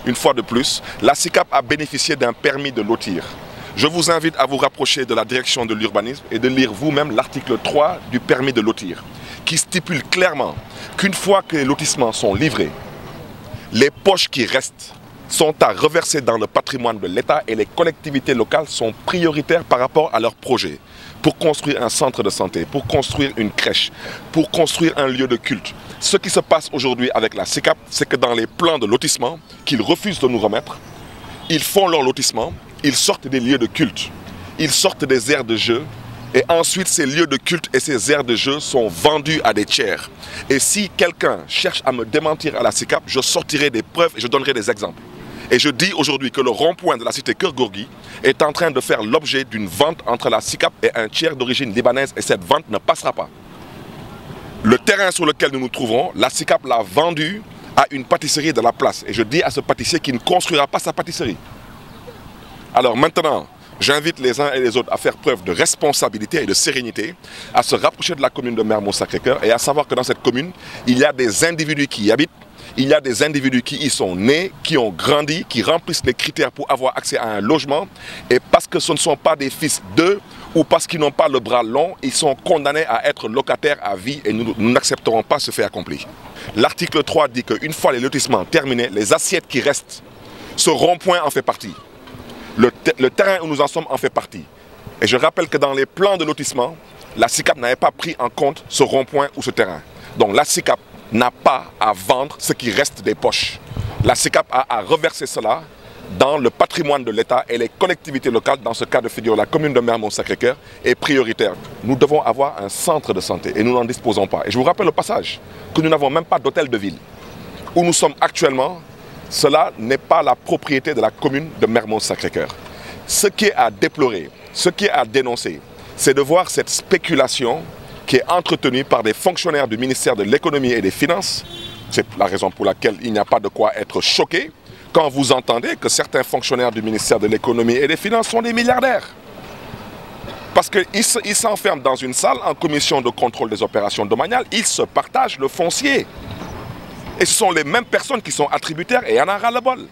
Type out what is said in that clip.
une fois de plus, la SICAP a bénéficié d'un permis de lotir. Je vous invite à vous rapprocher de la direction de l'urbanisme et de lire vous-même l'article 3 du permis de lotir, qui stipule clairement qu'une fois que les lotissements sont livrés, les poches qui restent sont à reverser dans le patrimoine de l'État et les collectivités locales sont prioritaires par rapport à leurs projets pour construire un centre de santé, pour construire une crèche, pour construire un lieu de culte. Ce qui se passe aujourd'hui avec la SICAP, c'est que dans les plans de lotissement qu'ils refusent de nous remettre, ils font leur lotissement, ils sortent des lieux de culte, ils sortent des aires de jeu et ensuite ces lieux de culte et ces aires de jeu sont vendus à des tiers. Et si quelqu'un cherche à me démentir à la SICAP, je sortirai des preuves et je donnerai des exemples. Et je dis aujourd'hui que le rond-point de la cité Keur Gorgui est en train de faire l'objet d'une vente entre la SICAP et un tiers d'origine libanaise et cette vente ne passera pas. Le terrain sur lequel nous nous trouvons, la SICAP l'a vendu à une pâtisserie de la place. Et je dis à ce pâtissier qu'il ne construira pas sa pâtisserie. Alors maintenant, j'invite les uns et les autres à faire preuve de responsabilité et de sérénité, à se rapprocher de la commune de Mermoz-Sacré-Cœur et à savoir que dans cette commune, il y a des individus qui y habitent, il y a des individus qui y sont nés, qui ont grandi, qui remplissent les critères pour avoir accès à un logement. Et parce que ce ne sont pas des fils d'eux ou parce qu'ils n'ont pas le bras long, ils sont condamnés à être locataires à vie et nous n'accepterons pas ce fait accompli. L'article 3 dit qu'une fois les lotissements terminés, les assiettes qui restent, ce rond-point en fait partie. Le terrain où nous en sommes en fait partie. Et je rappelle que dans les plans de lotissement, la SICAP n'avait pas pris en compte ce rond-point ou ce terrain. Donc la SICAP n'a pas à vendre ce qui reste des poches. La SICAP a à reverser cela dans le patrimoine de l'État et les collectivités locales. Dans ce cas de figure, la commune de Mermoz-Sacré-Cœur est prioritaire. Nous devons avoir un centre de santé et nous n'en disposons pas. Et je vous rappelle au passage que nous n'avons même pas d'hôtel de ville. Où nous sommes actuellement, cela n'est pas la propriété de la commune de Mermoz-Sacré-Cœur. Ce qui est à déplorer, ce qui est à dénoncer, c'est de voir cette spéculation qui est entretenue par des fonctionnaires du ministère de l'économie et des finances. C'est la raison pour laquelle il n'y a pas de quoi être choqué quand vous entendez que certains fonctionnaires du ministère de l'économie et des finances sont des milliardaires. Parce qu'ils s'enferment dans une salle en commission de contrôle des opérations domaniales, ils se partagent le foncier. Et ce sont les mêmes personnes qui sont attributaires et en a ras-le-bol.